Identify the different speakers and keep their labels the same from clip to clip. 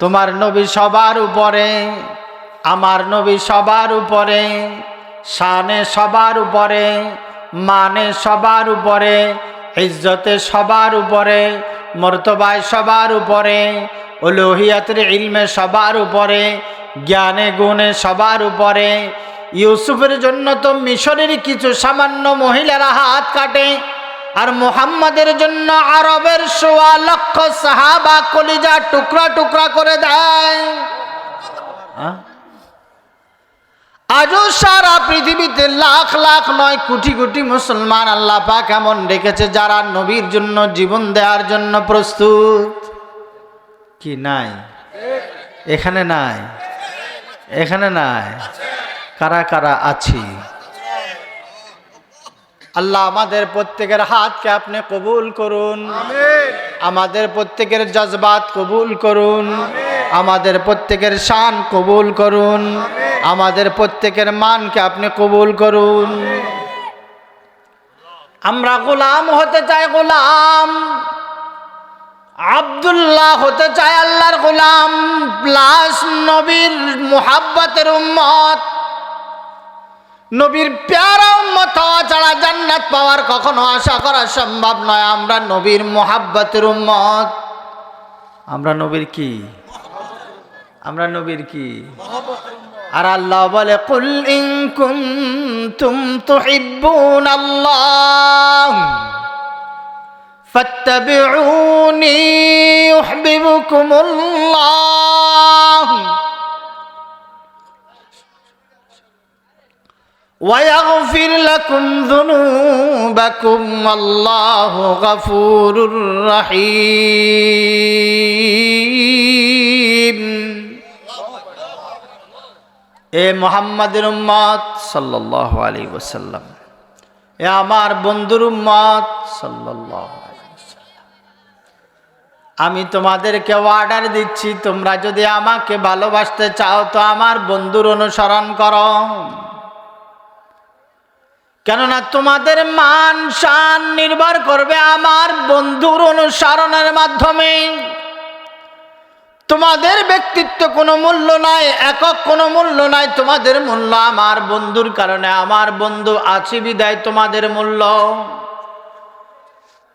Speaker 1: তোমার নবী সবার উপরে, আমার নবী সবার উপরে, শানে সবার উপরে, মানে সবার উপরে, ইজ্জতে সবার উপরে, মর্তবায় সবার উপরে, উলুহিয়াতের ইলমে সবার উপরে, জ্ঞানে গুণে সবার উপরে। ইউসুফের জন্য তো মিশরের কিছু সামান্য মহিলারা হাত কাটে, আর মুহাম্মাদের জন্য আরবের ১৬ লক্ষ সাহাবা কলিজা টুকরা টুকরা করে দেয়। আজও সারা পৃথিবীতে লাখ লাখ নয় কোটি কোটি মুসলমান আল্লাহ পাক এমন রেখেছে যারা নবীর জন্য জীবন দেওয়ার জন্য প্রস্তুত। কি নাই? এখানে নাই, এখানে নাই। কারা কারা আছি? আল্লাহ আমাদের প্রত্যেকের হাতকে আপনি কবুল করুন, আমাদের প্রত্যেকের জজবাত কবুল করুন, আমাদের প্রত্যেকের শান কবুল করুন, আমাদের প্রত্যেকের মানকে আপনি কবুল করুন। আমরা গোলাম হতে চাই, গোলাম আব্দুল্লাহ হতে চাই, আল্লাহর গোলাম প্লাস নবীর মুহাব্বতের উম্মত। নবীর প্যারা উম্মত হওয়া ছাড়া জান্নাত পাওয়ার কখনো আশা করা সম্ভব নয়। আমরা নবীর মুহাব্বতের উম্মত। আমরা নবীর কি? আমরা নবীর কি? আর আল্লাহ বলে কুল ইন কুনতুম তুহিব্বুনাল্লাহ ফাত্তাবিউনি ইউহিব্বুকুমুল্লাহ ويغفر لكم ذنوبكم والله غفور رحيم। এ মুহাম্মাদের উম্মত সাল্লাল্লাহু আলাইহি ওয়াসাল্লাম, এ আমার বন্ধুর উম্মত সাল্লাল্লাহু আলাইহি ওয়াসাল্লাম, আমি তোমাদেরকে অর্ডার দিচ্ছি, তোমরা যদি আমাকে ভালোবাসতে চাও তো আমার বন্ধুর অনুসরণ করো। কেননা তোমাদের মান শান নির্ভর করবে আমার বন্ধুর অনুসরণের মাধ্যমে। তোমাদের ব্যক্তিত্ব কোনো মূল্য নাই, একক কোনো মূল্য নাই, তোমাদের মূল্য আমার বন্ধুর কারণে। আমার বন্ধু আছে বিদায় তোমাদের মূল্য।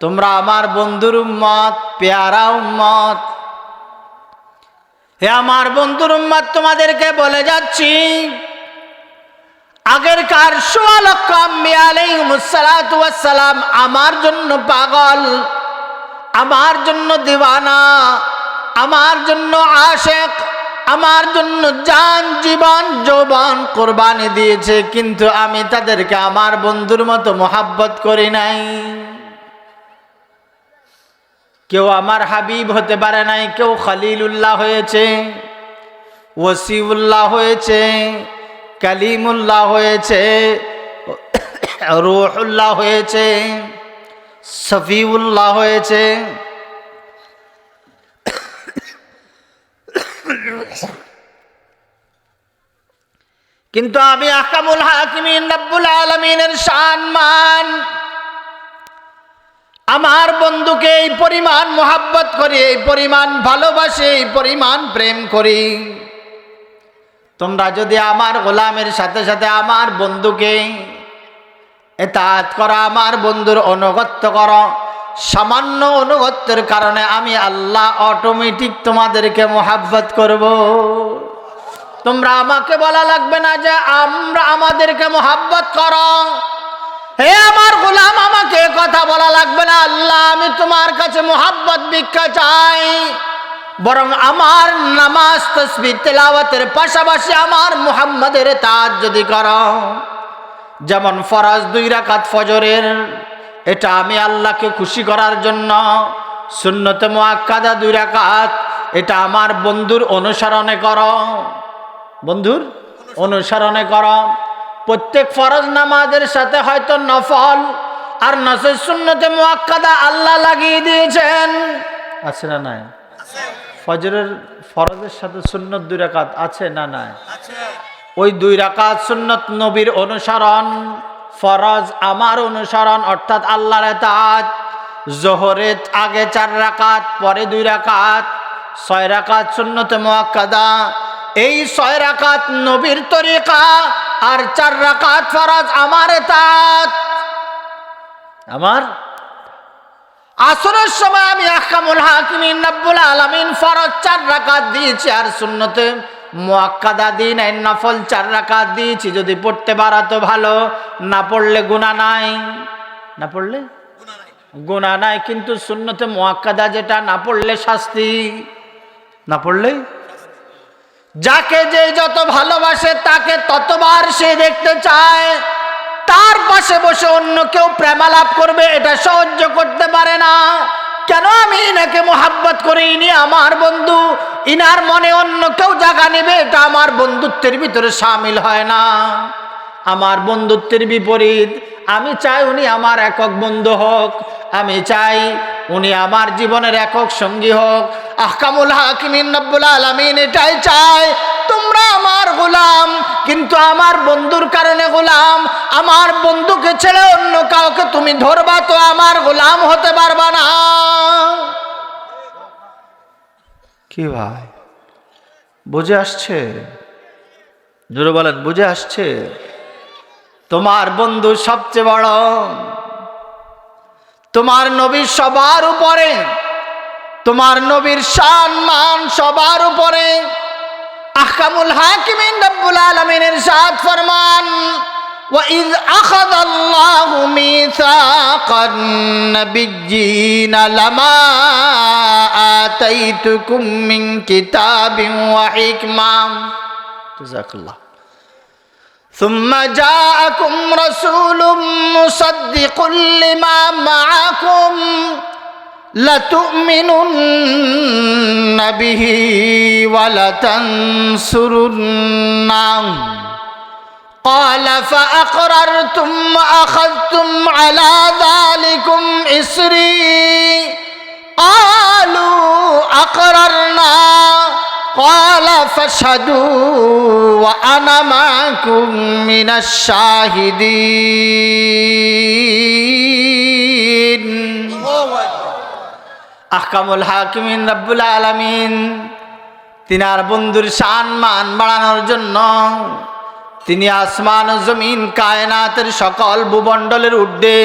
Speaker 1: তোমরা আমার বন্ধুর উম্মত, পেয়ারা উম্মত। হে আমার বন্ধুর উম্মত, তোমাদেরকে বলে যাচ্ছি, আগেরকার ১৬ লক্ষ আম্বিয়া আলাইহিমুস সালাতু ওয়াস সালাম আমার জন্য পাগল, আমার জন্য দিওয়ানা, আমার জন্য আশিক, আমার জন্য জান জীবন যৌবন কোরবানি দিয়েছে, কিন্তু আমি তাদেরকে আমার বন্ধুর মতো মোহাব্বত করি নাই। কেউ আমার হাবিব হতে পারে নাই, কেউ খলিলুল্লাহ হয়েছে, ওসিউল্লাহ হয়েছে, কালিমুল্লাহ হয়েছে, রূহুল্লাহ হয়েছে, সফিউল্লাহ হয়েছে। কিন্তু আমি আহকামুল হাকিমিন রব্বুল আলামিনের শান মান আমার বন্ধুকে এই পরিমাণ মোহাব্বত করি, এই পরিমাণ ভালোবাসি, এই পরিমাণ প্রেম করি। তোমরা যদি আমার গোলামের সাথে সাথে আমার বন্ধুকে ইতাআত করো, আমার বন্ধুর অনুগত্য করো, সামান্য অনুগত্যের কারণে আমি আল্লাহ অটোমেটিক তোমাদেরকে মোহাব্বত করব। তোমরা আমাকে বলা লাগবে না যে আমাদেরকে মোহাব্বত করো। হে আমার গোলাম, আমাকে কথা বলা লাগবে না, আল্লাহ আমি তোমার কাছে মোহাব্বত ভিক্ষা চাই। বরং আমার নামাজ তাসবিহ তেলাওয়াতের পাশাপাশি আমার মুহাম্মাদের ইতাআত যদি করো, যেমন ফরজ 2 রাকাত ফজরের, এটা আমি আল্লাহকে খুশি করার জন্য। সুন্নতে মুআক্কাদা 2 রাকাত, এটা আমার বন্ধুর অনুসরণে করো, বন্ধুর অনুসরণে করো। প্রত্যেক ফরজ নামাজের সাথে হয়তো নফল আর নফল সুন্নতে মুআক্কাদা আল্লাহ লাগিয়ে দিয়েছেন, আছে না নাই? ফজরের ফরজের সাথে সুন্নত 2 রাকাত আছে না নাই? ওই 2 রাকাত সুন্নত নবীর অনুসরণ, ফরজ আমার অনুসরণ, অর্থাৎ আল্লাহর ইতাআত। জোহরের আগে 4 রাকাত, পরে 2 রাকাত, 6 রাকাত সুন্নতে মুআক্কাদা। এই 6 রাকাত নবীর তরিকা, আর 4 রাকাত ফরজ আমার এতাত। আমার আসরের সময় আমি আহকামুল হাকিমিন রব্বুল আলামিন ফরজ 4 রাকাত দিয়েছি, আর সুন্নতে মুআক্কাদা দিই নাই, নফল 4 রাকাত দিয়েছি। যদি পড়তে পারা তো ভালো, না পড়লে গুনাহ নাই। না পড়লে গুনাহ নাই, কিন্তু সুন্নতে মুআক্কাদা যেটা, না পড়লে শাস্তি। না পড়লে যাকে যে যত ভালোবাসে তাকে ততবার সে দেখতে চায়। তার পাশে বসে অন্য কেউ প্রেমালাপ করবে, এটা সহ্য করতে পারে না। কেন আমি ইনাকে মোহাব্বত করি, ইনি আমার বন্ধু, ইনার মনে অন্য কেউ জায়গা নেবে, এটা আমার বন্ধুত্বের ভিতরে শামিল হয় না। আমার বন্ধুত্বের বিপরীত। আমি চাই উনি আমার একক বন্ধু হোক, আমি চাই উনি আমার জীবনের একক সঙ্গী হোক। আহকামুল হাকিমিন রব্বুল আলামিন এটাই চায়। তোমরা আমার গোলাম, কিন্তু আমার বন্ধুর কারণে গোলাম। আমার বন্ধুকে ছেড়ে অন্য কাউকে তুমি ধরবা তো আমার গোলাম হতে পারবা না। কি ভাই, বুঝে আসছে? জোরে বলেন, বুঝে আসছে? তোমার বন্ধু সবচেয়ে বড়, তোমার নবী সবার উপরে, তোমার নবীর শান মান সবার উপরে। আহকামুল হাকিমিন রব্বুল আলামিন ইরশাদ ফরমান, وَإِذْ أَخَذَ اللَّهُ مِيثَاقَ النَّبِيِّينَ لَمَا آتَيْتُكُم مِّن كِتَابٍ وَحِكْمَةٍ جزاك الله ثم جاءكم رسول مصدق لما معكم لتؤمنن به ولتنصرنه قال فأقررتم وأخذتم على ذلكم إصري قالوا أقررنا قال فاشهدوا وأنا معكم من الشاهدين আহকামুল হাকিমিন রব্বুল আলামিন তিনার বন্ধুর শান মান বাড়ানোর জন্য তিনি আসমান ও জমিন কায়নাতের সকল ভূমণ্ডলের ঊর্ধ্বে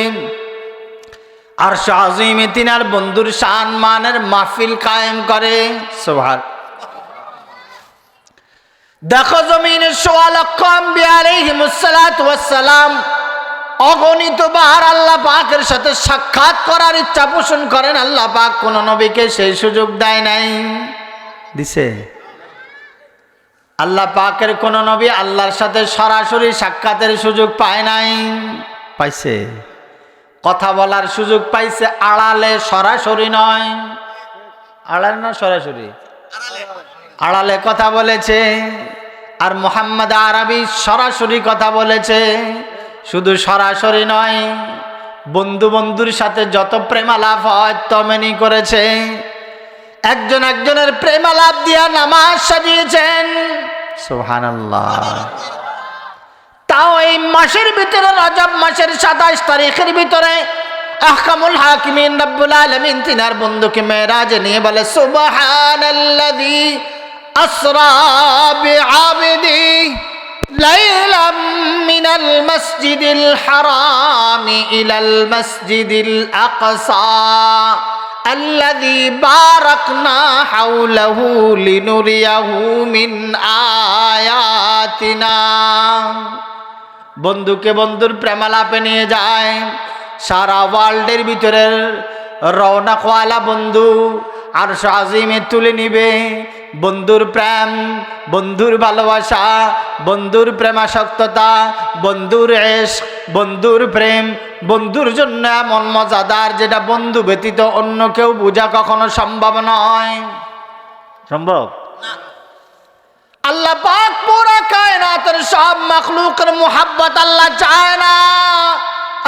Speaker 1: আরশ আজিমে তিনার বন্ধুর শান মানের মাহফিল কায়েম করে। সুবহান। দেখো জমিনের ১৬ লক্ষ আম্বিয়া আলাইহিমুস সালাতু ওয়াস সালাম অগণিত বার আল্লাহ পাকের সাথে সাক্ষাৎ করার ইচ্ছা পোষণ করেন। আল্লাহ পাক কোন নবীকে সেই সুযোগ দেয় নাই? দিছে? আল্লাহ পাকের কোন নবী আল্লাহর সাথে সরাসরি সাক্ষাতের সুযোগ পায় নাই? পাইছে। কথা বলার সুযোগ পাইছে, আড়ালে, সরাসরি নয়। আড়ালে না সরাসরি? আড়ালে কথা বলেছে। আর মুহাম্মদ আরবি সরাসরি কথা বলেছে। শুধু সরাসরি নয়, বন্ধু বন্ধুর সাথে যত প্রেমালাপ হয় তমেনি করেছে। একজন একজনের প্রেমালাপ দিয়া নামাজ সাজিয়েছেন। সুবহানাল্লাহ। তাও এই মাসের ভিতরে, রজব মাসের ২৭ তারিখের ভিতরে আহকামুল হাকিমিন রব্বুল আলামিন তিনার বন্ধুকে মেরাজে নিয়ে বলে, সুবহানাল্লাযী আসরা বিআবদি লাইলাম মিনাল মসজিদিল হারামি ইলাল মসজিদিল আকসা الذي باركنا حوله لنريه من آياتنا। বন্ধুকে বন্ধুর প্রেমালাপে নিয়ে যায়। সারা ওয়ার্ল্ডের ভিতরে রওনাকওয়ালা বন্ধু আরশ আজিমে তুলে নিবে। বন্ধুর প্রেম, বন্ধুর ভালোবাসা, বন্ধুর প্রেমাসক্ততা, বন্ধুর ইশক, বন্ধুর প্রেম, বন্ধুর জন্য এমন মজাদার যেটা বন্ধু ব্যতীত অন্য কেউ বোঝা কখনো সম্ভব নয়। সম্ভব না। আল্লাহ পাক পুরা কায়নাতের সব মাখলুকের মুহাব্বত আল্লাহ চায় না।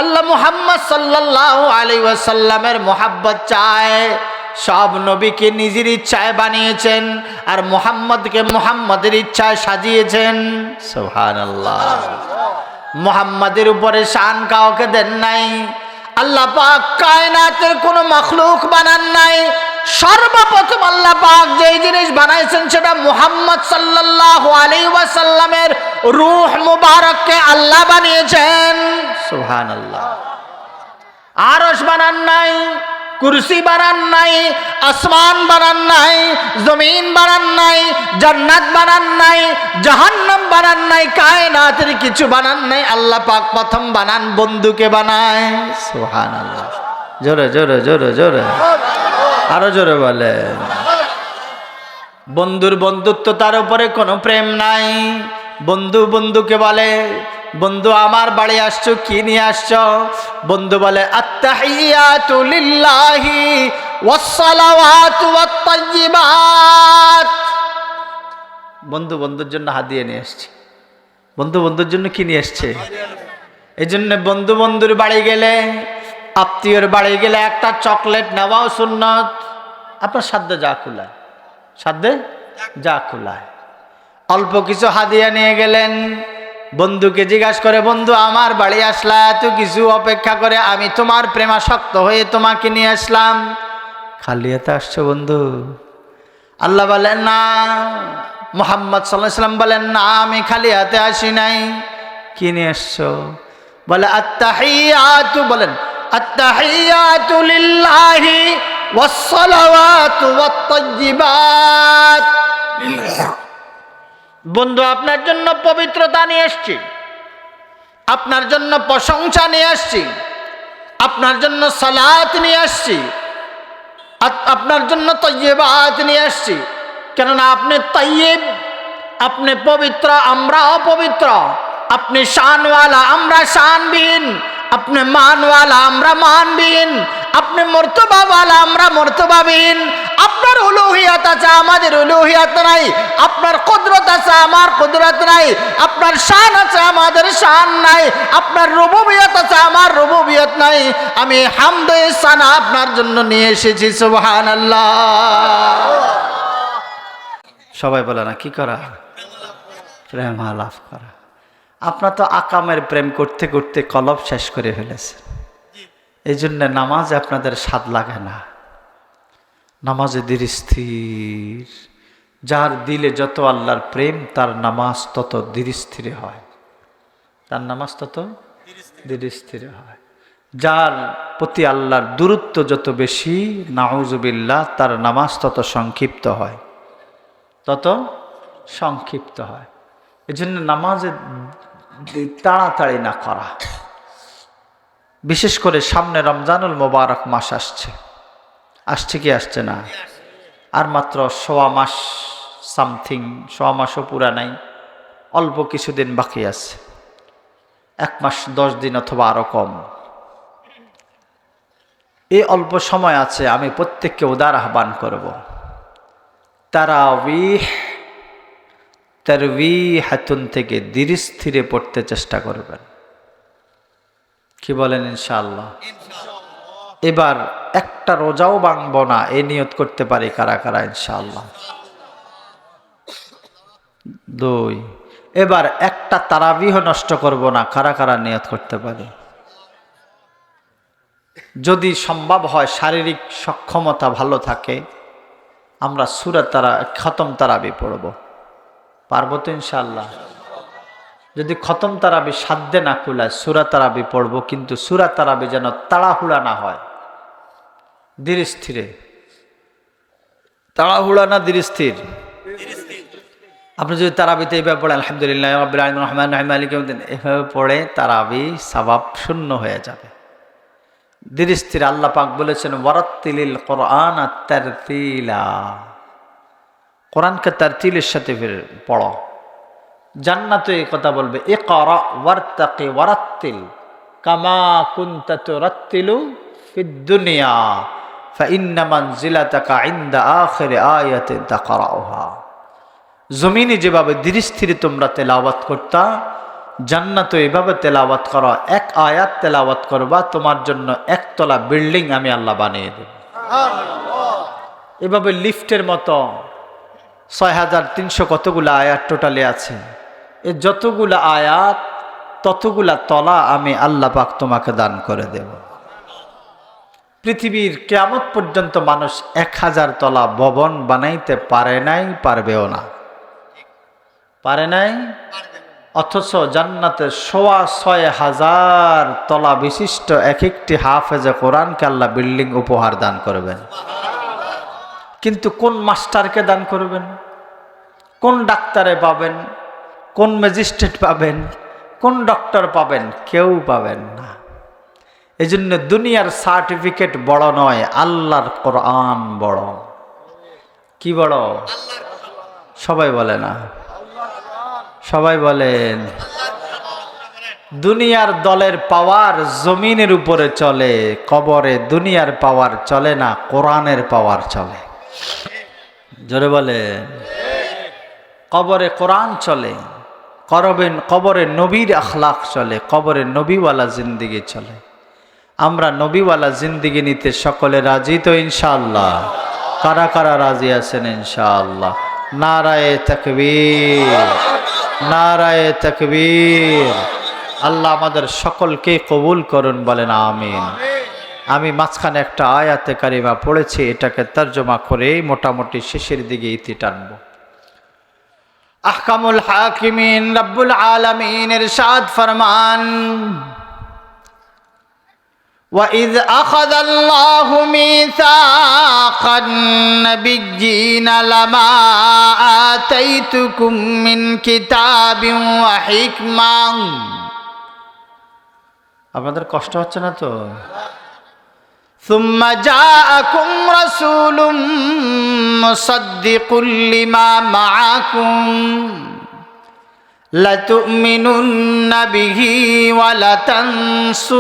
Speaker 1: আল্লাহ মুহাম্মদ সাল্লাল্লাহু আলাইহি ওয়াসাল্লামের মুহাব্বত চায়। সব নবীকে নিজের ইচ্ছায় বানিয়েছেন, আর মুহাম্মদকে মুহাম্মদের ইচ্ছায় সাজিয়েছেন। সুবহানাল্লাহ। মুহাম্মাদের উপরে শান কাউকে দেন নাই। আল্লাহ পাক কায়নাতের কোনো মাখলুক বানান নাই, সর্বপ্রথম আল্লাহ পাক যেই জিনিস বানাইছেন সেটা মুহাম্মদ সাল্লাল্লাহু আলাইহি ওয়াসাল্লামের রূহ মুবারককে আল্লাহ বানিয়েছেন। সুবহানাল্লাহ। আরশ বানান নাই, কুরসি বানান নাই, আসমান বানান নাই, জমিন বানান নাই, জান্নাত বানান নাই, জাহান্নাম বানান নাই, কায়নাতের কিছু বানান নাই। আল্লাহ পাক প্রথম বানান বন্ধুকে বানায়। সুবহানাল্লাহ। জোরে জোরে জোরে জোরে, আরো জোরে বলে। বন্ধুর বন্ধুত্ব, তার উপরে কোনো প্রেম নাই। বন্ধু বন্ধুকে বলে, বন্ধু আমার বাড়ি আসছো, কি নিয়ে আসছো? বন্ধু বলে আত্তাহিয়াতু লিল্লাহি ওয়াসসালাওয়াতু ওয়াত-তাইয়্যিবাত। বন্ধু বন্ধুর জন্য হাদিয়া নিয়ে আসছে। বন্ধু বন্ধুর জন্য কি নিয়ে আসছে? এই জন্য বন্ধু বন্ধুর বাড়ি গেলে, আত্মীয়র বাড়ি গেলে একটা চকলেট নেওয়াও সুন্নত। আপনার সাধ্যে যা কুলায়, সাধ্যে যা কুলায়। অল্প কিছু হাদিয়া নিয়ে গেলেন, বন্ধুকে জিজ্ঞাসা করে, বন্ধু আমার বাড়ি আসলা, এত কিছু অপেক্ষা করে আমি তোমার প্রেমাসক্ত হয়ে তোমাকে নিয়ে আসলাম, খালি হাতে আসছো বন্ধু? আল্লাহ বলেন না, মুহাম্মদ সাল্লাল্লাহু আলাইহি ওয়াসাল্লাম বলেন না, আমি খালি হাতে আসি নাই। কি নিয়ে আসছো? বলে আত্তাহিয়াতু, বলেন আত্তাহিয়াতু লিল্লাহি ওয়াসসালাওয়াতু ওয়াত-তাইয়্যিবাত। বন্ধু আপনার জন্য পবিত্রতা নিয়ে আসছি, আপনার জন্য প্রশংসা নিয়ে আসছি, আপনার জন্য সালাত নিয়ে আসছি, আপনার জন্য তাইয়্যিবাত নিয়ে আসছি। কেননা আপনি তাইয়্যিব, আপনি পবিত্র, আমরা অপবিত্র। আপনি শানওয়ালা, আমরা শানবিহীন। আপনি মানওয়ালা, আমরা মানবিহীন। আপনি মর্তবাওয়ালা, আমরা মর্তবাবিহীন। আপনার উলুহিয়াত আছে, আমাদের উলুহিয়াত নাই। আপনার কুদরত আছে, আমার কুদরত নাই। আপনার শান আছে, আমাদের শান নাই। আপনার রুবুবিয়ত আছে, আমার রুবুবিয়ত নাই। আমি হামদে সানা আপনার জন্য নিয়ে এসেছি। সুবহানাল্লাহ। সবাই বলে না কি করা? প্রেম আলাপ করা। আপনার তো আকামের প্রেম করতে করতে কলব শেষ করে ফেলেছেন। এই জন্য নামাজে আপনাদের স্বাদ লাগে না। নামাজে ধীর স্থির। যার দিলে যত আল্লাহর প্রেম, তার নামাজ তত ধীর স্থির হয়। তার নামাজ তত ধীর স্থির হয়। যার প্রতি আল্লাহর দূরত্ব যত বেশি, নাউজুবিল্লাহ, তার নামাজ তত সংক্ষিপ্ত হয়, তত সংক্ষিপ্ত হয়। এই জন্য নামাজে তাড়াতাড়ি না করা। বিশেষ করে সামনে রমজানুল মোবারক মাস আসছে। আসছে কি আসছে না? আর মাত্র সোয়া মাস সামথিং, সোয়া মাসও পুরা নাই, অল্প কিছুদিন বাকি আছে। 1 মাস 10 দিন অথবা আরো কম। এই অল্প সময় আছে, আমি প্রত্যেককে উদার আহ্বান করব, তারাবিহ তারবিহাতুন থেকে ধীর স্থিরে পড়তে চেষ্টা করবেন। কি বলেন? ইনশাআল্লাহ। এবার একটা রোজাও ভাঙবো না, এই নিয়ত করতে পারি কারা কারা? ইনশাআল্লাহ। 2, এবার একটা তারাবিহ নষ্ট করব না, কারা কারা নিয়ত করতে পারি? যদি সম্ভব হয়, শারীরিক সক্ষমতা ভালো থাকে, আমরা সূরা খতম তারাবি পড়ব। পারবো তো ইনশাআল্লাহ? যদি খতম তারাবি সাধ্যে না কুলায়, সূরা তারাবি পড়ব, কিন্তু সূরা তারাবি যেন তাড়াহুড়া না হয়, ধীর স্থিরে। তাড়াহুড়া না ধীর স্থির? আপনি যদি তারাবিতে এইভাবে পড়ে আলহামদুলিল্লাহ রাব্বিল আলামিন রহমানির রহিম মালিকি ইয়াউমিদ্দিন, এভাবে পড়ে তারাবি সওয়াব শূন্য হয়ে যাবে। ধীর স্থির। আল্লাহ পাক বলেছেন ওয়ারাত্তিলিল কোরআন তারতিলা, কোরআনকে তারতিলের সাথে পড়ো। জান্নাতে এই কথা বলবে, ইকরা ওয়ারতাকি ওয়ারাত্তিল কামা কুনতা তুরাত্তিলু ফিদ দুনিয়া ফাইন্না মানজিলাতাকা ইনদা আখির আয়াতিন তাকরাউহা। জমিনে যেভাবে ধীর স্থিরে তোমরা তেলাওয়াত করতা, জান্নাতে এভাবে তেলাওয়াত করো। 1 আয়াত তেলাওয়াত করবা, তোমার জন্য 1 তলা বিল্ডিং আমি আল্লাহ বানিয়ে দেব। এভাবে লিফটের মতো 6300 কতগুলা আয়াত টোটালি আছে। এ যতগুলা আয়াত ততগুলা তলা আমি আল্লাহ পাক তোমাকে দান করে দেব। পৃথিবীর কিয়ামত পর্যন্ত মানুষ 1000 তলা ভবন বানাইতে পারে নাই, পারবেও না। পারে নাই, অথচ জান্নাতে 6,500 তলা বিশিষ্ট এক একটি হাফেজে কোরআনকে আল্লাহ বিল্ডিং উপহার দান করবেন। কিন্তু কোন মাস্টারকে দান করবেন, কোন ডাক্তারে পাবেন, কোন ম্যাজিস্ট্রেট পাবেন, কোন ডক্টর পাবেন? কেউ পাবেন না। এই জন্য দুনিয়ার সার্টিফিকেট বড় নয়, আল্লাহর কোরআন বড়। কি বড়? সবাই বলে না, সবাই বলেন। দুনিয়ার দলের পাওয়ার জমিনের উপরে চলে, কবরে দুনিয়ার পাওয়ার চলে না, কোরআনের পাওয়ার চলে। জোরে বলেন। কবরে কোরআন চলে, কবরে নবীর আখলাক চলে, কবরে নবীওয়ালা জিন্দিগি চলে। আমরা নবীওয়ালা জিন্দিগি নিতে সকলে রাজি তো ইনশাআল্লাহ? কারা কারা রাজি আছেন ইনশাআল্লাহ? নারায়ে তাকবীর, নারায়ে তাকবীর। আল্লাহ আমাদের সকলকে কবুল করুন, বলেন আমিন। আমি মাঝখানে একটা আয়াতে কারিমা পড়েছি, এটাকে তর্জমা করে মোটামুটি শেষের দিকে ইতি টানব। আহকামুল হাকিমিন রব্বুল আলামিন ইরশাদ ফরমান, وَإِذْ أَخَذَ اللَّهُ مِيثَاقَ النَّبِيِّينَ لَمَا آتَيْتُكُم مِّن كِتَابٍ وَحِكْمَةٍ। আপনাদের কষ্ট হচ্ছে না তো? ثُمَّ جَاءَكُمْ رَسُولٌ مُصَدِّقٌ لِّمَا مَعَكُمْ لَتُؤْمِنُنَّ بِهِ وَلَتَنصُرُنَّهُ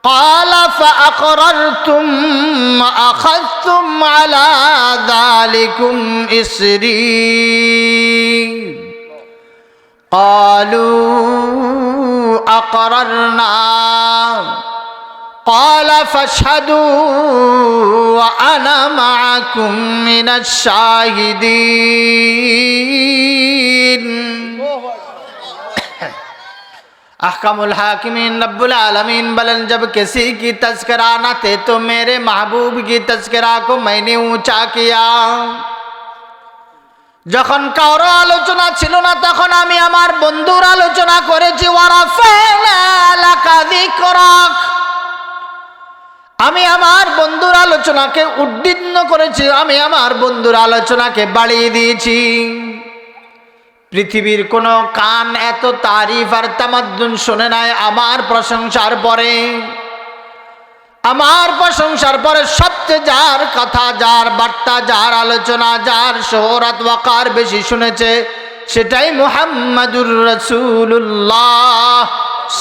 Speaker 1: قَالَ فَأَقْرَرْتُمْ وَأَخَذْتُمْ عَلَى ذَلِكُمْ إِصْرِي قَالُوا أَقْرَرْنَا قال فاشهدوا وأنا معكم من الشاهدين। अहकामुल हाकिमीन रब्बुल आलमीन बलन, जब किसी की तज़किरा न थे तो मेरे महबूब की तज़किरा को मैंने ऊंचा किया। যখন কারো আলোচনা ছিল না তখন আমি আমার বন্ধুর আলোচনা করেছি। ওয়ারাফা'না লাকা যিকরাক, আমি আমার বন্ধুর আলোচনাকে উদ্দীর্ণ করেছি, আমি আমার বন্ধুর আলোচনাকে বাড়িয়ে দিয়েছি। পৃথিবীর কোনো কান এত তারিফ আর তামাদ্দুন শোনে নাই আমার প্রশংসার পরে। আমার প্রশংসার পরে সবচেয়ে যার কথা, যার বার্তা, যার আলোচনা, যার শোহরত ওয়াকার বেশি শুনেছে সেটাই মুহাম্মাদুর রাসূলুল্লাহ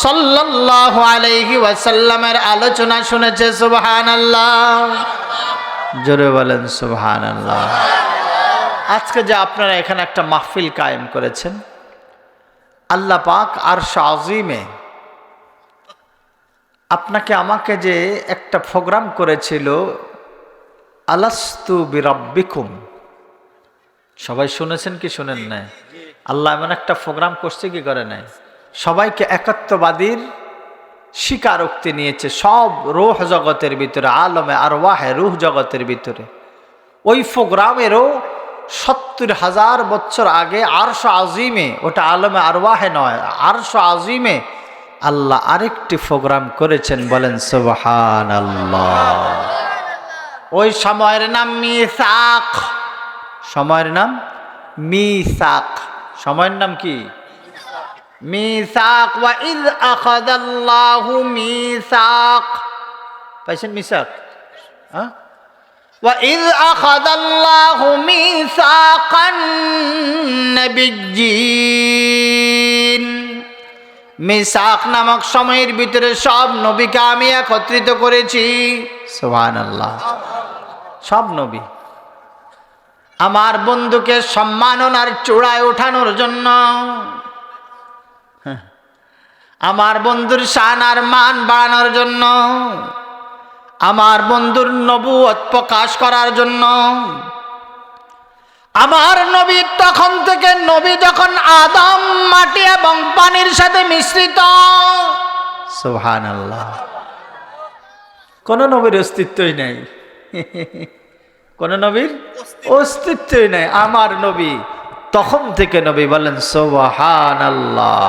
Speaker 1: সাল্লাল্লাহু আলাইহি ওয়াসাল্লামের আলোচনা শুনেছে। সুবহানাল্লাহ, জোরে বলেন সুবহানাল্লাহ। আজকে যে আপনারা এখানে একটা মাহফিল কায়েম করেছেন, আল্লাহ পাক আরশ আজিমে আপনাকে আমাকে যে একটা প্রোগ্রাম করেছিল, আলাস্তু বিরাব্বিকুম, সবাই শুনেছেন কি শুনেন নাই? আল্লাহ এমন একটা প্রোগ্রাম করছে কি করে নাই? সবাইকে একাত্মবাদীর স্বীকারোক্তি নিয়েছে সব রূহ জগতের ভিতরে, আলমে আরওয়াহে রূহ জগতের ভিতরে। ওই প্রোগ্রামেরও 70,000 বছর আগে আরশ আজিমে, ওটা আলমে আরওয়াহে নয়, আরশ আজিমে আল্লাহ আরেকটি প্রোগ্রাম করেছেন, বলেন সুবহানাল্লাহ। ওই সময়ের নাম মিসাক, সময়ের নাম মিসাক, সময়ের নাম কি? মিসাক। ওয়া ইয আখাযাল্লাহু মিসাক, পাইছেন মিসাক? হ্যাঁ, ওয়া ইয আখাযাল্লাহু মিসাকান নাবিয়্যিন। মিসাক নামক সময়ের ভিতরে সব নবীকে আমি একত্রিত করেছি। সুবহানাল্লাহ, সব নবী আমার বন্ধুকে সম্মাননার চূড়ায় ওঠানোর জন্য, আমার বন্ধুর শান আর মান বাড়ানোর জন্য, আমার বন্ধুর নবুয়ত প্রকাশ করার জন্য। আমার নবী তখন থেকে, নবী যখন আদম মাটি এবং পানির সাথে মিশ্রিত, সুবহানাল্লাহ, কোন নবীর অস্তিত্বই নাই। কোন নবীর অস্তিত্বই নাই, আমার নবী তখন থেকে নবী। বলেন সুবহানাল্লাহ,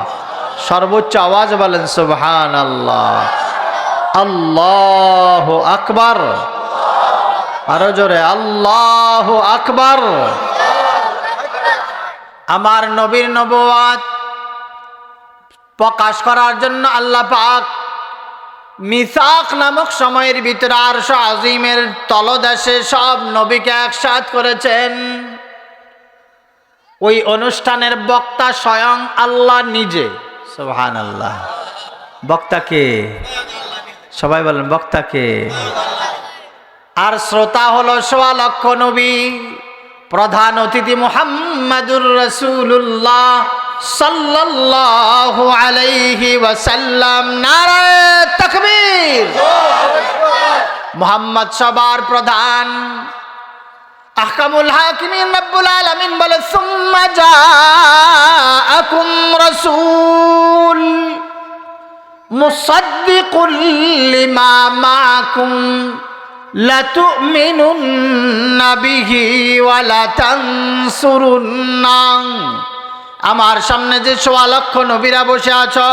Speaker 1: সর্বোচ্চ আওয়াজ বলেন সুবহানাল্লাহ। আল্লাহু আকবার, আরো জোরে আল্লাহু আকবার। আমার নবীর নবুয়ত প্রকাশ করার জন্য আল্লাহ পাক মিসাক নামক সময়ের ভিতরে আরশ আজিমের তলদেশে সব নবীকে একসাথ করেছেন। ওই অনুষ্ঠানের বক্তা স্বয়ং আল্লাহ নিজে। সুবহানাল্লাহ। বক্তা কে? সবাই বলেন বক্তা কে? আর শ্রোতা হলো ১.৫ লক্ষ নবী। প্রধান অতিথি মুহাম্মাদুর রাসূলুল্লাহ সাল্লাল্লাহু আলাইহি ওয়াসাল্লাম। নারায়ে তাকবীর। মুহাম্মদ সবার প্রধান। আহকামুল হাকিমিন রব্বুল আলামিন বলে সুম্মা জাআকুম রাসূল মুসাদ্দিকুল লিমা মাআকুম লাতুমিনুন্না বিহি ওয়া লাতানসুরুন্না। আমার সামনে যে ১.৫ লক্ষ নবীরা বসে আছো,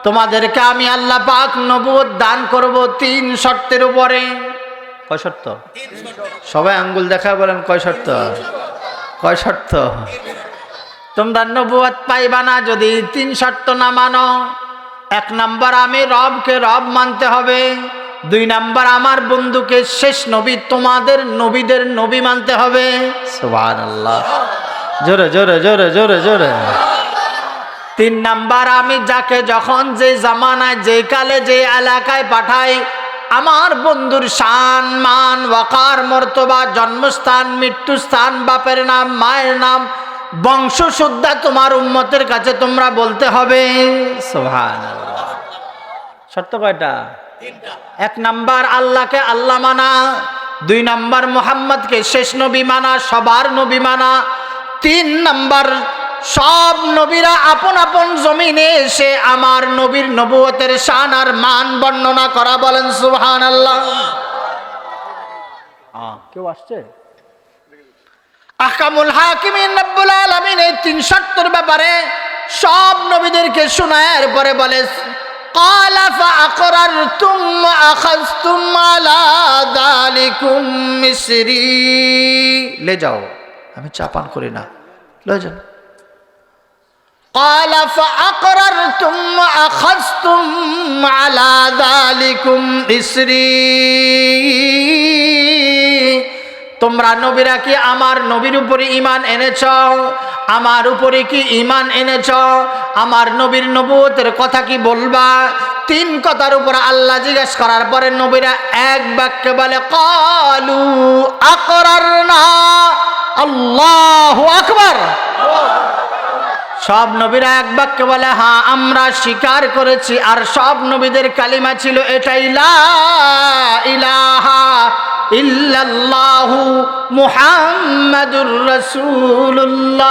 Speaker 1: তোমাদেরকে আমি আল্লাহ পাক নবুয়ত দান করব ৩ শর্তের উপরে। কয় শর্ত? সবাই আঙ্গুল দেখা বলেন কয় শর্ত? কয় শর্ত? তোমরা নবুয়ত পাইবা না যদি ৩ শর্ত না মানো। ১ নাম্বার, আমি রবকে রব মানতে হবে। ২ নাম্বার, আমার বন্ধুকে শেষ নবী, তোমাদের নবীদের নবী মানতে হবে। সুবহানাল্লাহ। জোরে জোরে জোরে জোরে জোরে। ৩ নাম্বার, আমি যাকে যখন যে জামানায় যে কালে যে এলাকায় পাঠাই, আমার বন্ধুর শান মান ওয়াকার মর্তবা, জন্মস্থান মৃত্যুস্থান, বাপের নাম মায়ের নাম বংশ শুদ্ধা তোমার উম্মতের কাছে তোমরা বলতে হবে। সুবহানাল্লাহ। শর্ত কয়টা? ১ নাম্বার, আল্লাহকে আল্লাহ মানা। ২ নাম্বার, মুহাম্মদকে শেষ নবী মানা, সবার নবী মানা। ৩ নাম্বার, সব নবীরা আপন আপন জমিনে এসে আমার নবীর নবুয়তের শান আর মান বর্ণনা করা। বলেন সুবহানাল্লাহ। কেউ আসছে? আহকামুল হাকিমিন রব্বুল আলামিন এই ৩ শর্তের ব্যাপারে সব নবীদেরকে শোনায় পরে বলে ক্বালা ফাআকরারতুম ওয়া আখাযতুম আলা যালিকুম মিসরি। লে যাও, আমি চা পান করি না, লয়ে যান। ক্বালা ফাআকরারতুম ওয়া আখাযতুম আলা যালিকুম মিসরি। তোমরা নবীরা কি আমার নবীর উপরে ঈমান এনেছ? আমার উপরে কি ঈমান এনেছ? আমার নবীর নবুয়তের কথা কি বলবা? ৩ কথার উপর আল্লাহ জিজ্ঞেস করার পরে নবীরা এক বাক্যে বলে ক্বালু আকরারনা। আল্লাহু আকবার। সব নবীরা এক বাক্যে বলে হ্যাঁ আমরা স্বীকার করেছি। আর সব নবীদের কালিমা ছিল এটাই, লা ইলাহা ইল্লাল্লাহু মুহাম্মাদুর রাসূলুল্লাহ।